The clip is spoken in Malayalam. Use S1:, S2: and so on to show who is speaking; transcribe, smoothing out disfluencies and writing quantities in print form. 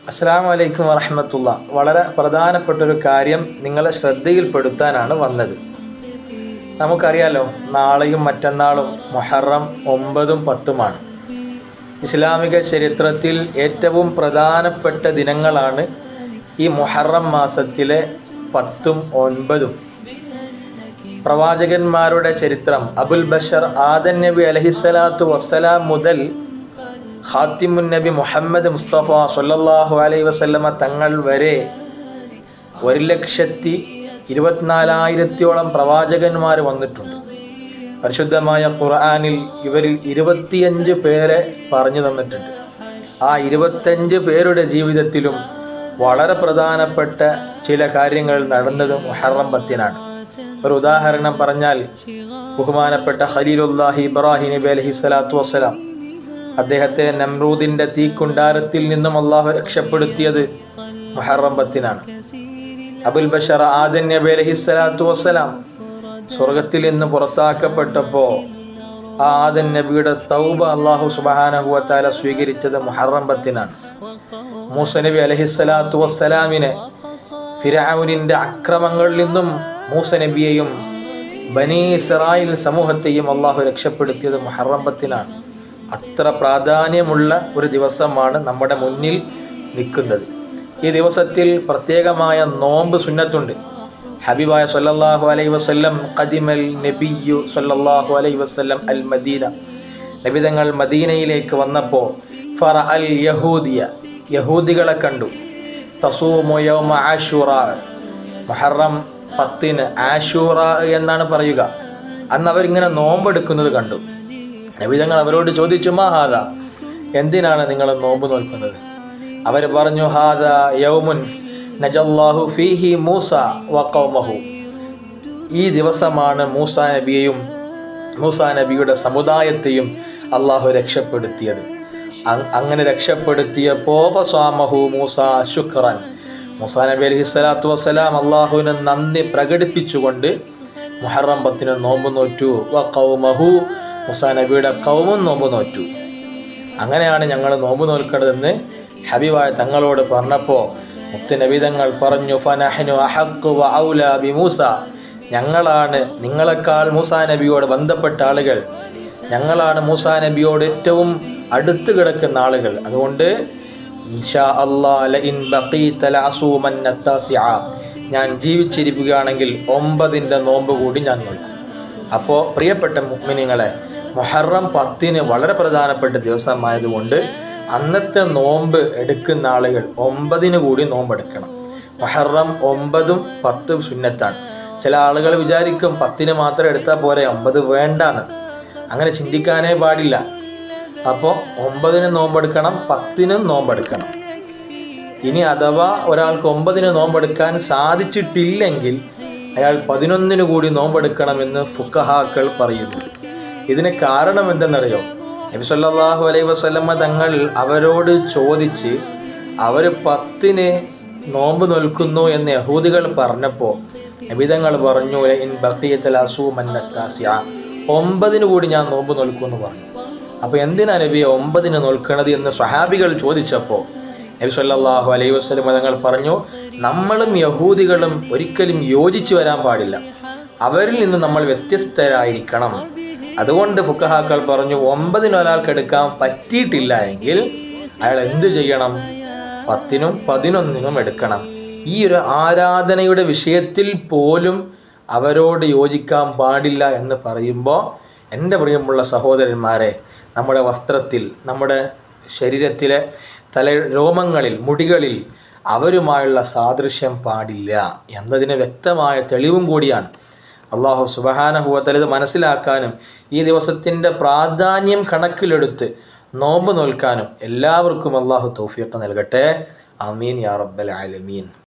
S1: അസ്സലാമു അലൈക്കും വറഹ്മത്തുള്ള. വളരെ പ്രധാനപ്പെട്ടൊരു കാര്യം നിങ്ങളെ ശ്രദ്ധയിൽപ്പെടുത്താനാണ് വന്നത്. നമുക്കറിയാലോ, നാളെയും മറ്റന്നാളും മുഹറം 9ഉം 10ഉമാണ്. ഇസ്ലാമിക ചരിത്രത്തിൽ ഏറ്റവും പ്രധാനപ്പെട്ട ദിനങ്ങളാണ് ഈ മുഹറം മാസത്തിലെ 10ഉം 9ഉം. പ്രവാചകന്മാരുടെ ചരിത്രം അബുൽ ബഷർ ആദം നബി അലൈഹിസ്സലാത്തു വസ്സലാം മുതൽ ഖാത്തിമുൻ നബി മുഹമ്മദ് മുസ്തഫ സല്ലല്ലാഹു അലൈഹി വസല്ലമ തങ്ങൾ വരെ 1,24,000-ഓളം പ്രവാചകന്മാർ വന്നിട്ടുണ്ട്. പരിശുദ്ധമായ ഖുർആനിൽ ഇവരിൽ 25 പേരെ പറഞ്ഞു തന്നിട്ടുണ്ട്. ആ 25 പേരുടെ ജീവിതത്തിലും വളരെ പ്രധാനപ്പെട്ട ചില കാര്യങ്ങൾ നടന്നത് മുഹറം 10നാണ്. ഒരു ഉദാഹരണം പറഞ്ഞാൽ, ബഹുമാനപ്പെട്ട ഖലീലുല്ലാഹി ഇബ്രാഹിം നബി അലൈഹിസ്സലാത്തു വസ്സലാം അദ്ദേഹത്തെ നമ്രൂദിന്റെ തീക്കുണ്ടാരത്തിൽ നിന്നും അള്ളാഹു രക്ഷപ്പെടുത്തിയത് മുഹറം 10നാണ്. അബുൽ ബഷർ ആദം നബി അലൈഹിസ്സലാത്തു വസ്സലാം സ്വർഗത്തിൽ നിന്ന് പുറത്താക്കപ്പെട്ടപ്പോൾ ആ ആദം നബിയുടെ തൗബ അള്ളാഹു സുബ്ഹാനഹു വ തആല സ്വീകരിച്ചത് മുഹറം 10നാണ്. മൂസ നബി അലൈഹിസ്സലാത്തു വസ്സലാമിനെ ഫിർഔനിന്റെ അക്രമങ്ങളിൽ നിന്നും മൂസ നബിയെയും ബനി ഇസ്രായേൽ സമൂഹത്തെയും അള്ളാഹു രക്ഷപ്പെടുത്തിയത് മുഹറം 10നാണ്. അത്ര പ്രാധാന്യമുള്ള ഒരു ദിവസമാണ് നമ്മുടെ മുന്നിൽ നിൽക്കുന്നത്. ഈ ദിവസത്തിൽ പ്രത്യേകമായ നോമ്പ് സുന്നത്തുണ്ട്. ഹബീബായ സല്ലല്ലാഹു അലൈഹി വസല്ലം ഖദിമൽ നബിയ്യു സല്ലല്ലാഹു അലൈഹി വസല്ലം അൽ മദീന, നബിതങ്ങൾ മദീനയിലേക്ക് വന്നപ്പോൾ ഫറഅൽ യഹൂദിയ, യഹൂദികളെ കണ്ടു. തസൂമു യൗമ ആശൂറ, മുഹറം 10 ആശൂറ എന്നാണ് പറയുക. അന്ന് അവരിങ്ങനെ നോമ്പെടുക്കുന്നത് കണ്ടു. നബിതങ്ങൾ അവരോട് ചോദിച്ചു, മാ ഹാദ, എന്തിനാണ് നിങ്ങൾ നോമ്പ് നോക്കുന്നത്? അവർ പറഞ്ഞു, ഹാദ യൗമുൻ നജല്ലാഹു ഫീഹി മൂസ വ ഖൗമഹു, ഈ ദിവസമാണ് മൂസാ നബിയെയും മൂസാ നബിയുടെ സമുദായത്തെയും അള്ളാഹു രക്ഷപ്പെടുത്തിയത്. അങ്ങനെ രക്ഷപ്പെടുത്തിയപ്പോൾ ഫസ്വാമഹു മൂസ ശുക്രൻ, മൂസാ നബി അലൈഹിസ്സലാത്തു വസ്സലാം അള്ളാഹുവിന് നന്ദി പ്രകടിപ്പിച്ചുകൊണ്ട് മുഹറം 10 നോമ്പ് നോറ്റു. വ ഖൗമഹു, മൂസാ നബിയുടെ ഖൗമും നോമ്പ് നോറ്റു. അങ്ങനെയാണ് ഞങ്ങൾ നോമ്പ് നോൽക്കേണ്ടതെന്ന് ഹബീബായ തങ്ങളോട് പറഞ്ഞപ്പോൾ മുത്ത് നബിതങ്ങൾ പറഞ്ഞു, ഫനഹ്നു അഹഖു വ ഔല ബി മൂസ, ഞങ്ങളാണ് നിങ്ങളെക്കാൾ മൂസാ നബിയോട് ബന്ധപ്പെട്ട ആളുകൾ, ഞങ്ങളാണ് മൂസാ നബിയോട് ഏറ്റവും അടുത്ത് കിടക്കുന്ന ആളുകൾ. അതുകൊണ്ട് ഇൻഷാ അല്ലാഹ് ലഇൻ ബഖീത ലഅസൂമന്ന തസിഅ, ഞാൻ ജീവിച്ചിരിക്കുകയാണെങ്കിൽ 9ന്റെ നോമ്പ് കൂടി ഞാൻ നോക്കും. അപ്പോൾ പ്രിയപ്പെട്ട മുഅ്മിനീങ്ങളെ, മുഹറം 10 വളരെ പ്രധാനപ്പെട്ട ദിവസമായതുകൊണ്ട് അന്നത്തെ നോമ്പ് എടുക്കുന്ന ആളുകൾ 9 കൂടി നോമ്പെടുക്കണം. മുഹറം 9ഉം 10ഉം സുന്നത്താണ്. ചില ആളുകൾ വിചാരിക്കും 10 മാത്രം എടുത്താൽ പോരെ, 9 വേണ്ടാന്ന്. അങ്ങനെ ചിന്തിക്കാനേ പാടില്ല. അപ്പോൾ 9 നോമ്പെടുക്കണം, 10 നോമ്പെടുക്കണം. ഇനി അഥവാ ഒരാൾക്ക് 9 നോമ്പെടുക്കാൻ സാധിച്ചിട്ടില്ലെങ്കിൽ അയാൾ 11 കൂടി നോമ്പെടുക്കണമെന്ന് ഫുഖഹാക്കൾ പറയുന്നു. ഇതിന് കാരണം എന്തെന്നറിയോ? നബി സല്ലല്ലാഹു അലൈഹി വസല്ലമ തങ്ങൾ അവരോട് ചോദിച്ച് അവർ 10 നോമ്പ് നോൽക്കുന്നു എന്ന് യഹൂദികൾ പറഞ്ഞപ്പോൾ നബി തങ്ങൾ പറഞ്ഞു, ഇൻ ബഖീത ലഅസൂമന്ന തസിഅ, 9 കൂടി ഞാൻ നോമ്പ് നോൽക്കുമെന്ന് പറഞ്ഞു. അപ്പോൾ എന്തിനാ നബി 9 നോൽക്കണത് എന്ന് സ്വഹാബികൾ ചോദിച്ചപ്പോൾ നബി സല്ലല്ലാഹു അലൈഹി വസല്ലമ തങ്ങൾ പറഞ്ഞു, നമ്മളും യഹൂദികളും ഒരിക്കലും യോജിച്ചു വരാൻ പാടില്ല, അവരിൽ നിന്ന് നമ്മൾ വ്യത്യസ്തരായിരിക്കണം. അതുകൊണ്ട് ഫുഖഹാക്കൾ പറഞ്ഞു, 9 ഒരാൾക്ക് എടുക്കാൻ പറ്റിയിട്ടില്ല എങ്കിൽ അയാൾ എന്ത് ചെയ്യണം? 10ഉം 11ഉം എടുക്കണം. ഈ ഒരു ആരാധനയുടെ വിഷയത്തിൽ പോലും അവരോട് യോജിക്കാൻ പാടില്ല എന്ന് പറയുമ്പോൾ, എൻ്റെ പ്രിയമുള്ള സഹോദരന്മാരെ, നമ്മുടെ വസ്ത്രത്തിൽ, നമ്മുടെ ശരീരത്തിലെ രോമങ്ങളിൽ, മുടികളിൽ അവരുമായുള്ള സാദൃശ്യം പാടില്ല എന്നതിന് വ്യക്തമായ തെളിവും കൂടിയാണ്. അള്ളാഹു സുബ്ഹാനഹു വ തആല ഇത് മനസ്സിലാക്കാനും ഈ ദിവസത്തിൻ്റെ പ്രാധാന്യം കണക്കിലെടുത്ത് നോമ്പ് നോൽക്കാനും എല്ലാവർക്കും അള്ളാഹു തൗഫീഖ് നൽകട്ടെ. ആമീൻ യാ റബ്ബൽ ആലമീൻ.